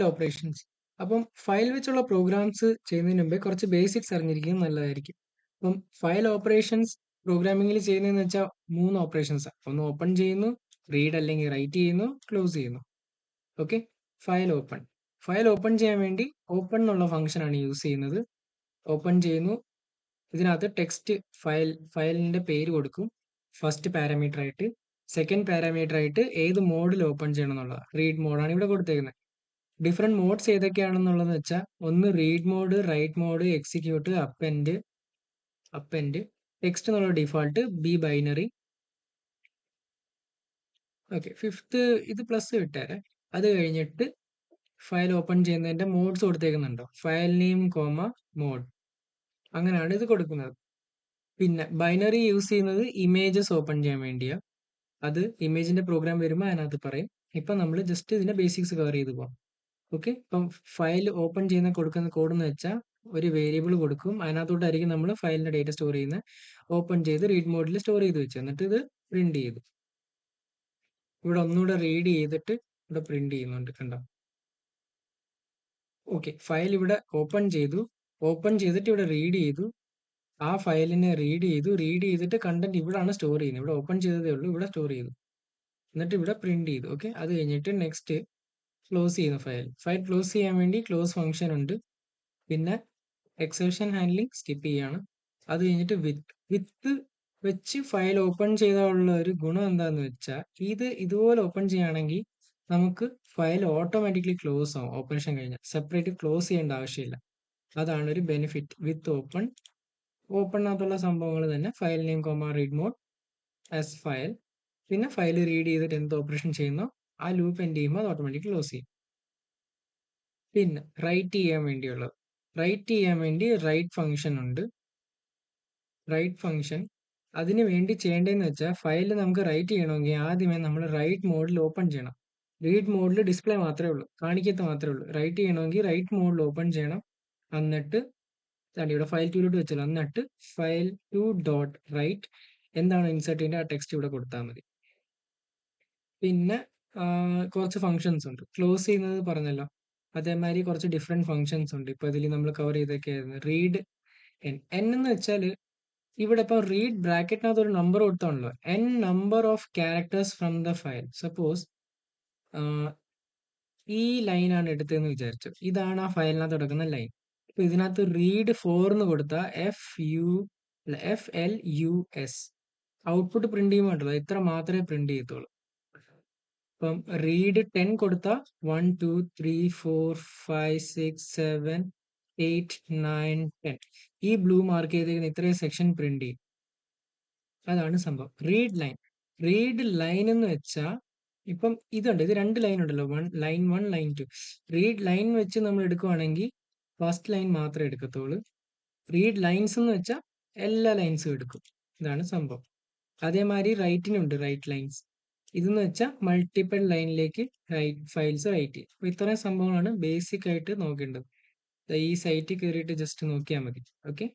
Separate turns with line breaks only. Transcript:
Operations. അപ്പം file വെച്ചുള്ള programmes ചെയ്യുന്നതിന് മുമ്പേ കുറച്ച് ബേസിക്സ് അറിഞ്ഞിരിക്കുന്നത് നല്ലതായിരിക്കും. അപ്പം ഫയൽ ഓപ്പറേഷൻസ് പ്രോഗ്രാമിംഗിൽ ചെയ്യുന്നതെന്ന് വെച്ചാൽ 3 ഓപ്പറേഷൻസാണ്. ഒന്ന് ഓപ്പൺ ചെയ്യുന്നു, റീഡ് അല്ലെങ്കിൽ റൈറ്റ് ചെയ്യുന്നു, ക്ലോസ് ചെയ്യുന്നു. Okay, file open. File open ചെയ്യാൻ വേണ്ടി ഓപ്പൺ എന്നുള്ള ഫംഗ്ഷനാണ് യൂസ് ചെയ്യുന്നത്. ഓപ്പൺ ചെയ്യുന്നു, ഇതിനകത്ത് ടെക്സ്റ്റ് ഫയലിന്റെ പേര് കൊടുക്കും ഫസ്റ്റ് പാരാമീറ്റർ ആയിട്ട്. സെക്കൻഡ് പാരാമീറ്റർ ആയിട്ട് ഏത് മോഡിൽ ഓപ്പൺ ചെയ്യണം എന്നുള്ളത്, റീഡ് മോഡാണ് ഇവിടെ കൊടുത്തേക്കുന്നത്. ഡിഫറെന്റ് മോഡ്സ് ഏതൊക്കെയാണെന്നുള്ളതെന്ന് വെച്ചാൽ ഒന്ന് read mode, write mode, execute, append, text എന്നുള്ള default, B binary. Okay, fifth ഇത് പ്ലസ് വിട്ടേരെ. അത് കഴിഞ്ഞിട്ട് ഫയൽ ഓപ്പൺ ചെയ്യുന്നതിന്റെ മോഡ്സ് കൊടുത്തേക്കുന്നുണ്ടോ, ഫയൽ നെയിം കോമ മോഡ്, അങ്ങനെയാണ് ഇത് കൊടുക്കുന്നത്. പിന്നെ ബൈനറി യൂസ് ചെയ്യുന്നത് ഇമേജസ് ഓപ്പൺ ചെയ്യാൻ വേണ്ടിയാ. അത് ഇമേജിന്റെ പ്രോഗ്രാം വരുമ്പോൾ അതിനകത്ത് പറയും. ഇപ്പൊ നമ്മൾ ജസ്റ്റ് ഇതിന്റെ ബേസിക്സ് കവർ ചെയ്ത് പോകാം. ഓക്കെ, ഇപ്പം ഫയൽ ഓപ്പൺ ചെയ്യുന്ന കൊടുക്കുന്ന കോഡ് എന്ന് വെച്ചാൽ ഒരു വേരിയബിൾ കൊടുക്കും, അതിനകത്തോട്ടായിരിക്കും നമ്മൾ ഫയലിന്റെ ഡേറ്റ സ്റ്റോർ ചെയ്യുന്നത്. ഓപ്പൺ ചെയ്ത് റീഡ് മോഡിൽ സ്റ്റോർ ചെയ്ത് വെച്ചു, എന്നിട്ട് ഇത് പ്രിന്റ് ചെയ്തു. ഇവിടെ ഒന്നുകൂടെ റീഡ് ചെയ്തിട്ട് ഇവിടെ പ്രിന്റ് ചെയ്യുന്നുണ്ട്, കണ്ടോ? ഓക്കെ, ഫയൽ ഇവിടെ ഓപ്പൺ ചെയ്തു, ഓപ്പൺ ചെയ്തിട്ട് ഇവിടെ റീഡ് ചെയ്തു, ആ ഫയലിനെ റീഡ് ചെയ്തിട്ട് കണ്ടന്റ് ഇവിടെയാണ് സ്റ്റോർ ചെയ്യുന്നത്. ഇവിടെ ഓപ്പൺ ചെയ്തതേ ഉള്ളൂ, ഇവിടെ സ്റ്റോർ ചെയ്തു, എന്നിട്ട് ഇവിടെ പ്രിന്റ് ചെയ്തു. ഓക്കെ, അത് കഴിഞ്ഞിട്ട് നെക്സ്റ്റ് ക്ലോസ് ചെയ്യുന്നു. ഫയൽ ക്ലോസ് ചെയ്യാൻ വേണ്ടി ക്ലോസ് ഫംഗ്ഷൻ ഉണ്ട്. പിന്നെ എക്സെപ്ഷൻ ഹാൻഡ്ലിംഗ് സ്കിപ്പ് ചെയ്യാണ്. അത് കഴിഞ്ഞിട്ട് വിത്ത് വെച്ച് ഫയൽ ഓപ്പൺ ചെയ്താലുള്ള ഒരു ഗുണം എന്താന്ന് വെച്ചാൽ ഇതുപോലെ ഓപ്പൺ ചെയ്യുകയാണെങ്കിൽ നമുക്ക് ഫയൽ ഓട്ടോമാറ്റിക്കലി ക്ലോസ് ആവും. ഓപ്പറേഷൻ കഴിഞ്ഞാൽ സെപ്പറേറ്റ് ക്ലോസ് ചെയ്യേണ്ട ആവശ്യമില്ല. അതാണ് ഒരു ബെനിഫിറ്റ് വിത്ത് ഓപ്പണിനകത്തുള്ള സംഭവങ്ങൾ തന്നെ. File name comma read mode as file. പിന്നെ ഫയൽ റീഡ് ചെയ്തിട്ട് എന്ത് ഓപ്പറേഷൻ ചെയ്യുന്നോ ആ ലൂപ്പ് എൻഡ് ചെയ്യുമ്പോൾ അത് ഓട്ടോമാറ്റിക് ക്ലോസ് ചെയ്യും. പിന്നെ റൈറ്റ് ചെയ്യാൻ വേണ്ടി റൈറ്റ് ഫംഗ്ഷൻ ഉണ്ട്. റൈറ്റ് ഫംഗ്ഷൻ അതിന് വേണ്ടി ചെയ്യേണ്ടതെന്ന് വെച്ചാൽ ഫയൽ നമുക്ക് റൈറ്റ് ചെയ്യണമെങ്കിൽ ആദ്യമേ നമ്മൾ റൈറ്റ് മോഡിൽ ഓപ്പൺ ചെയ്യണം. റീഡ് മോഡിൽ ഡിസ്പ്ലേ മാത്രമേ ഉള്ളൂ, കാണിക്കത്ത് മാത്രമേ ഉള്ളൂ. റൈറ്റ് ചെയ്യണമെങ്കിൽ റൈറ്റ് മോഡിൽ ഓപ്പൺ ചെയ്യണം. എന്നിട്ട് ഇവിടെ ഫയൽ ടൂലോട്ട് വെച്ചാൽ എന്നിട്ട് ഫയൽ ടു ഡോട്ട് റൈറ്റ് എന്താണ് ഇൻസേർട്ട് ചെയ്യേണ്ടത് ആ ടെക്സ്റ്റ് ഇവിടെ കൊടുത്താൽ മതി. പിന്നെ കുറച്ച് ഫങ്ഷൻസ് ഉണ്ട്. ക്ലോസ് ചെയ്യുന്നത് പറഞ്ഞല്ലോ, അതേമാതിരി കുറച്ച് ഡിഫറെന്റ് ഫങ്ഷൻസ് ഉണ്ട്. ഇപ്പൊ ഇതിൽ നമ്മൾ കവർ ചെയ്തൊക്കെയായിരുന്നു. റീഡ് എൻ എന്ന് വെച്ചാൽ ഇവിടെ ഇപ്പൊ റീഡ് ബ്രാക്കറ്റിനകത്ത് ഒരു നമ്പർ കൊടുത്താണല്ലോ, N number of characters from the file. Suppose ഈ ലൈനാണ് എടുത്തതെന്ന് വിചാരിച്ചു, ഇതാണ് ആ ഫയലിനകത്ത് കിടക്കുന്ന ലൈൻ. ഇപ്പൊ ഇതിനകത്ത് റീഡ് 4 എന്ന് കൊടുത്താൽ FLUS ഔട്ട്പുട്ട് പ്രിന്റ് ചെയ്യുമ്പോൾ ഇത്ര മാത്രമേ പ്രിന്റ് ചെയ്യത്തുള്ളൂ. ഇപ്പം റീഡ് 10 കൊടുത്താൽ 1 2 3 4 5 6 7 8 9 10 ഈ ബ്ലൂ മാർക്ക് ചെയ്തേക്കുന്ന ഇത്രയും സെക്ഷൻ പ്രിന്റ് ചെയ്യും. അതാണ് സംഭവം. റീഡ് ലൈൻ എന്ന് വെച്ചാൽ ഇപ്പം ഇതുണ്ട്, ഇത് 2 ലൈൻ ഉണ്ടല്ലോ, ലൈൻ 1 ലൈൻ 2. റീഡ് ലൈൻ വെച്ച് നമ്മൾ എടുക്കുവാണെങ്കിൽ ഫസ്റ്റ് ലൈൻ മാത്രമേ എടുക്കത്തുള്ളൂ. റീഡ് ലൈൻസ് എന്ന് വെച്ചാൽ എല്ലാ ലൈൻസും എടുക്കും. ഇതാണ് സംഭവം. അതേമാതിരി റൈറ്റിനുണ്ട് റൈറ്റ് ലൈൻസ്. ഇതെന്ന് വെച്ചാൽ മൾട്ടിപ്പിൾ ലൈനിലേക്ക് ഫയൽസ് റൈറ്റ് ചെയ്യും. അപ്പൊ ഇത്രയും സംഭവങ്ങളാണ് ബേസിക് ആയിട്ട് നോക്കേണ്ടത്. ഈ സൈറ്റിൽ കയറിയിട്ട് ജസ്റ്റ് നോക്കിയാൽ മതി. ഓക്കെ.